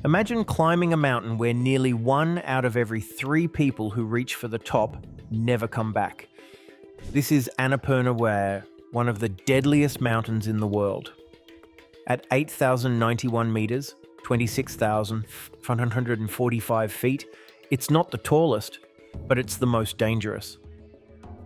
Imagine climbing a mountain where nearly 1 out of every 3 people who reach for the top never come back. This is Annapurna I, one of the deadliest mountains in the world. At 8,091 meters, 26,545 feet, it's not the tallest, but it's the most dangerous.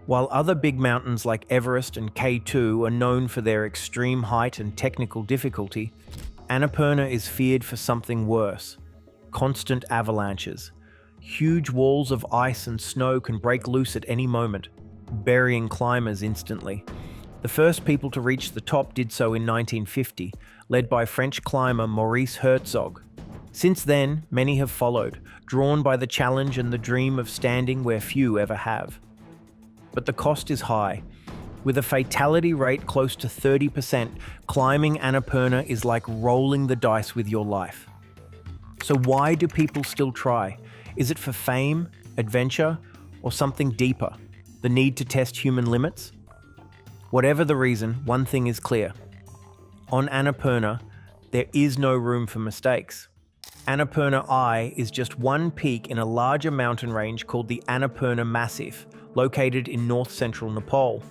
While other big mountains like Everest and K2 are known for their extreme height and technical difficulty, Annapurna is feared for something worse: constant avalanches. Huge walls of ice and snow can break loose at any moment, burying climbers instantly. The first people to reach the top did so in 1950, led by French climber Maurice Herzog. Since then, many have followed, drawn by the challenge and the dream of standing where few ever have. But the cost is high. With a fatality rate close to 30%, climbing Annapurna is like rolling the dice with your life. So why do people still try? Is it for fame, adventure, or something deeper? The need to test human limits? Whatever the reason, one thing is clear. On Annapurna, there is no room for mistakes. Annapurna I is just one peak in a larger mountain range called the Annapurna Massif, located in north-central Nepal.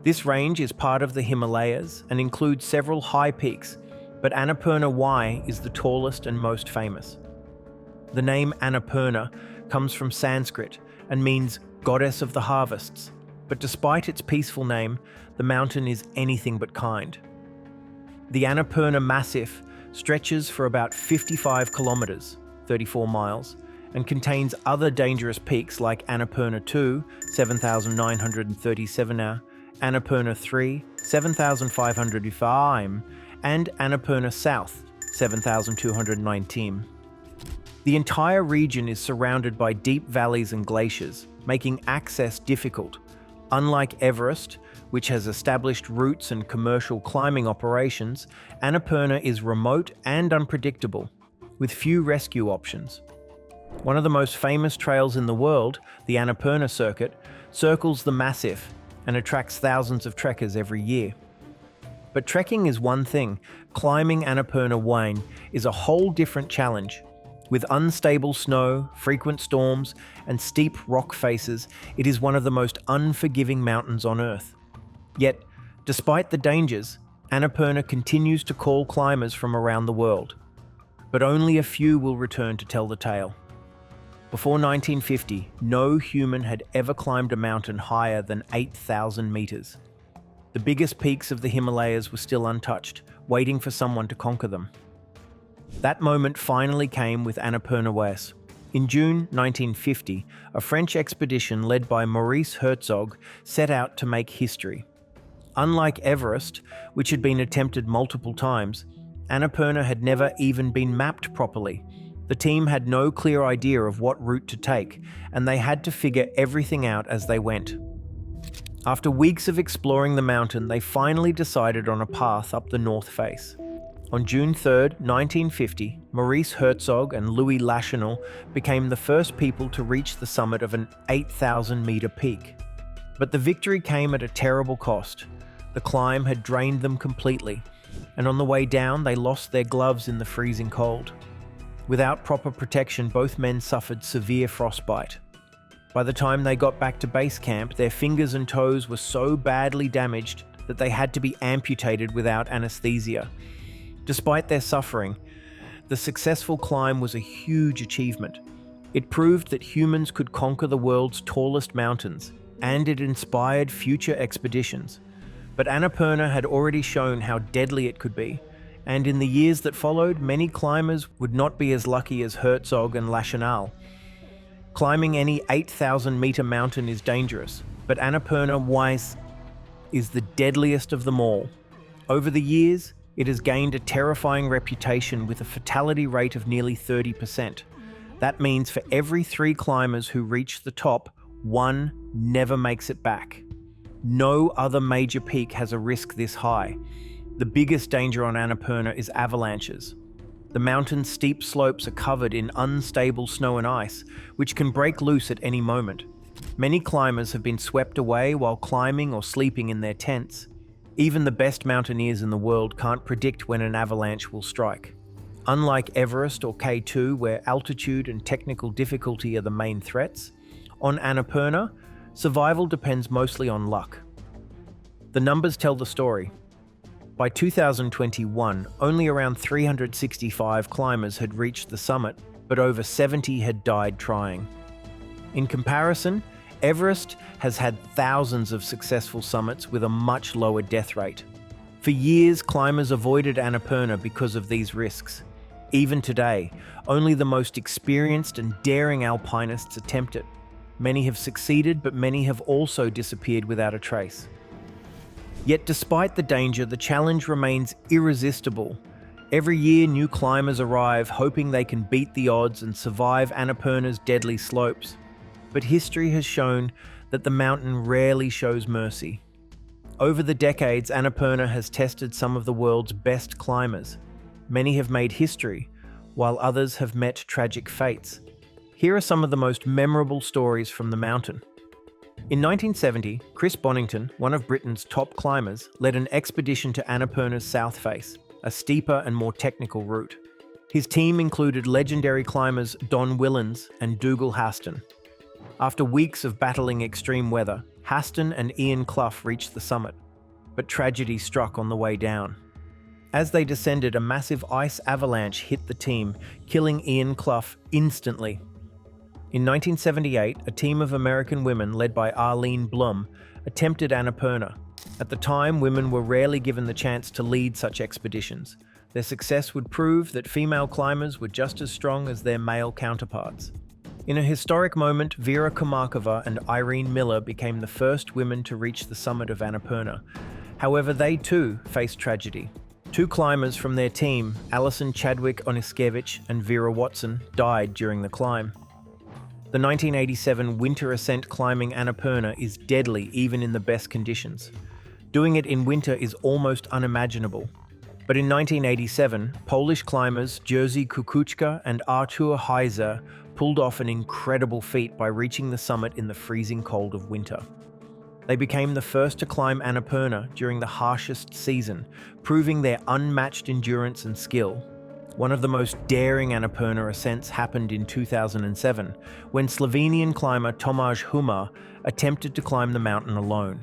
This range is part of the Himalayas and includes several high peaks, but Annapurna I is the tallest and most famous. The name Annapurna comes from Sanskrit and means goddess of the harvests, but despite its peaceful name, the mountain is anything but kind. The Annapurna Massif stretches for about 55 kilometers, 34 miles, and contains other dangerous peaks like Annapurna II, 7,937 now, Annapurna III, 7,505, and Annapurna South, 7,219. The entire region is surrounded by deep valleys and glaciers, making access difficult. Unlike Everest, which has established routes and commercial climbing operations, Annapurna is remote and unpredictable, with few rescue options. One of the most famous trails in the world, the Annapurna Circuit, circles the Massif and attracts thousands of trekkers every year. But trekking is one thing, climbing Annapurna I is a whole different challenge. With unstable snow, frequent storms, and steep rock faces, it is one of the most unforgiving mountains on Earth. Yet, despite the dangers, Annapurna continues to call climbers from around the world. But only a few will return to tell the tale. Before 1950, no human had ever climbed a mountain higher than 8,000 meters. The biggest peaks of the Himalayas were still untouched, waiting for someone to conquer them. That moment finally came with Annapurna I. In June 1950, a French expedition led by Maurice Herzog set out to make history. Unlike Everest, which had been attempted multiple times, Annapurna had never even been mapped properly. The team had no clear idea of what route to take, and they had to figure everything out as they went. After weeks of exploring the mountain, they finally decided on a path up the north face. On June 3, 1950, Maurice Herzog and Louis Lachenal became the first people to reach the summit of an 8,000-meter peak. But the victory came at a terrible cost. The climb had drained them completely, and on the way down they lost their gloves in the freezing cold. Without proper protection, both men suffered severe frostbite. By the time they got back to base camp, their fingers and toes were so badly damaged that they had to be amputated without anesthesia. Despite their suffering, the successful climb was a huge achievement. It proved that humans could conquer the world's tallest mountains, and it inspired future expeditions. But Annapurna had already shown how deadly it could be, and in the years that followed, many climbers would not be as lucky as Herzog and Lachenal. Climbing any 8,000-meter mountain is dangerous, but Annapurna I is the deadliest of them all. Over the years, it has gained a terrifying reputation with a fatality rate of nearly 30%. That means for every 3 climbers who reach the top, 1 never makes it back. No other major peak has a risk this high. The biggest danger on Annapurna is avalanches. The mountain's steep slopes are covered in unstable snow and ice, which can break loose at any moment. Many climbers have been swept away while climbing or sleeping in their tents. Even the best mountaineers in the world can't predict when an avalanche will strike. Unlike Everest or K2, where altitude and technical difficulty are the main threats, on Annapurna, survival depends mostly on luck. The numbers tell the story. By 2021, only around 365 climbers had reached the summit, but over 70 had died trying. In comparison, Everest has had thousands of successful summits with a much lower death rate. For years, climbers avoided Annapurna because of these risks. Even today, only the most experienced and daring alpinists attempt it. Many have succeeded, but many have also disappeared without a trace. Yet despite the danger, the challenge remains irresistible. Every year, new climbers arrive, hoping they can beat the odds and survive Annapurna's deadly slopes. But history has shown that the mountain rarely shows mercy. Over the decades, Annapurna has tested some of the world's best climbers. Many have made history, while others have met tragic fates. Here are some of the most memorable stories from the mountain. In 1970, Chris Bonington, one of Britain's top climbers, led an expedition to Annapurna's south face, a steeper and more technical route. His team included legendary climbers Don Willens and Dougal Haston. After weeks of battling extreme weather, Haston and Ian Clough reached the summit, but tragedy struck on the way down. As they descended, a massive ice avalanche hit the team, killing Ian Clough instantly. In 1978, a team of American women led by Arlene Blum attempted Annapurna. At the time, women were rarely given the chance to lead such expeditions. Their success would prove that female climbers were just as strong as their male counterparts. In a historic moment, Vera Komarkova and Irene Miller became the first women to reach the summit of Annapurna. However, they too faced tragedy. Two climbers from their team, Alison Chadwick-Oniskevich and Vera Watson, died during the climb. The 1987 winter ascent climbing Annapurna is deadly even in the best conditions. Doing it in winter is almost unimaginable. But in 1987, Polish climbers Jerzy Kukuczka and Artur Heiser pulled off an incredible feat by reaching the summit in the freezing cold of winter. They became the first to climb Annapurna during the harshest season, proving their unmatched endurance and skill. One of the most daring Annapurna ascents happened in 2007, when Slovenian climber Tomaž Humar attempted to climb the mountain alone.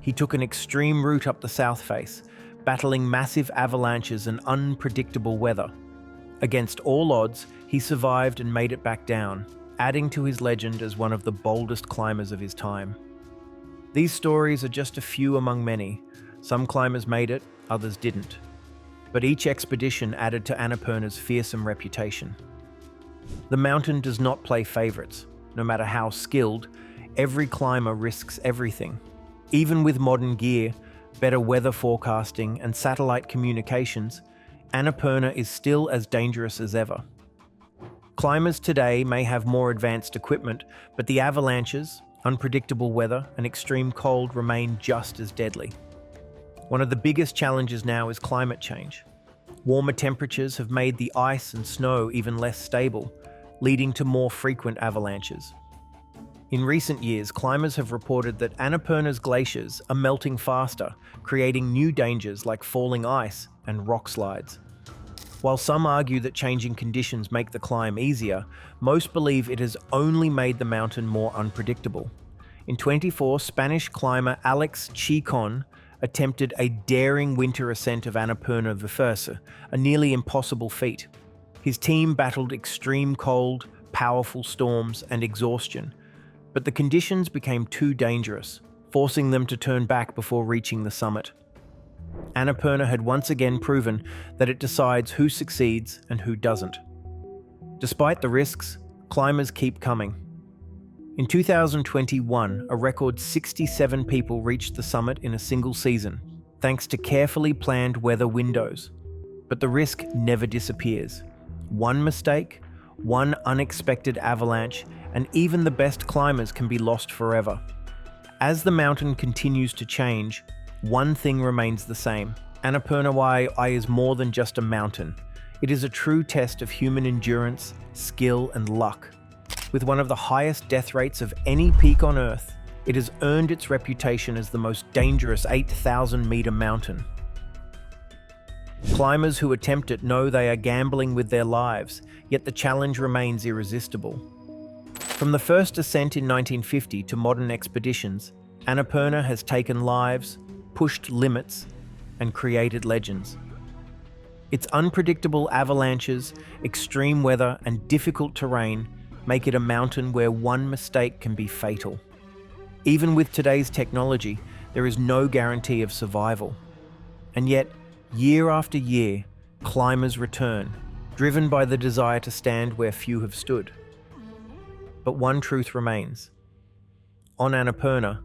He took an extreme route up the south face, battling massive avalanches and unpredictable weather. Against all odds, he survived and made it back down, adding to his legend as one of the boldest climbers of his time. These stories are just a few among many. Some climbers made it, others didn't. But each expedition added to Annapurna's fearsome reputation. The mountain does not play favorites. No matter how skilled, every climber risks everything. Even with modern gear, better weather forecasting, and satellite communications, Annapurna is still as dangerous as ever. Climbers today may have more advanced equipment, but the avalanches, unpredictable weather, and extreme cold remain just as deadly. One of the biggest challenges now is climate change. Warmer temperatures have made the ice and snow even less stable, leading to more frequent avalanches. In recent years, climbers have reported that Annapurna's glaciers are melting faster, creating new dangers like falling ice and rock slides. While some argue that changing conditions make the climb easier, most believe it has only made the mountain more unpredictable. In 2024, Spanish climber Alex Chicon attempted a daring winter ascent of Annapurna I, a nearly impossible feat. His team battled extreme cold, powerful storms, and exhaustion, but the conditions became too dangerous, forcing them to turn back before reaching the summit. Annapurna had once again proven that it decides who succeeds and who doesn't. Despite the risks, climbers keep coming. In 2021, a record 67 people reached the summit in a single season, thanks to carefully planned weather windows. But the risk never disappears. One mistake, one unexpected avalanche, and even the best climbers can be lost forever. As the mountain continues to change, one thing remains the same. Annapurna I is more than just a mountain. It is a true test of human endurance, skill, and luck. With one of the highest death rates of any peak on Earth, it has earned its reputation as the most dangerous 8,000-meter mountain. Climbers who attempt it know they are gambling with their lives, yet the challenge remains irresistible. From the first ascent in 1950 to modern expeditions, Annapurna has taken lives, pushed limits, and created legends. Its unpredictable avalanches, extreme weather, and difficult terrain make it a mountain where one mistake can be fatal. Even with today's technology, there is no guarantee of survival. And yet, year after year, climbers return, driven by the desire to stand where few have stood. But one truth remains. On Annapurna,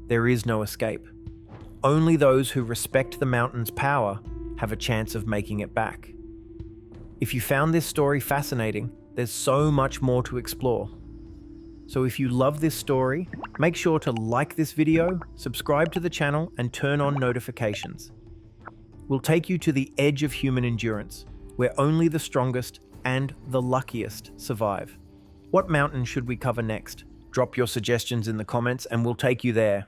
there is no escape. Only those who respect the mountain's power have a chance of making it back. If you found this story fascinating, there's so much more to explore. So if you love this story, make sure to like this video, subscribe to the channel, and turn on notifications. We'll take you to the edge of human endurance, where only the strongest and the luckiest survive. What mountain should we cover next? Drop your suggestions in the comments and we'll take you there.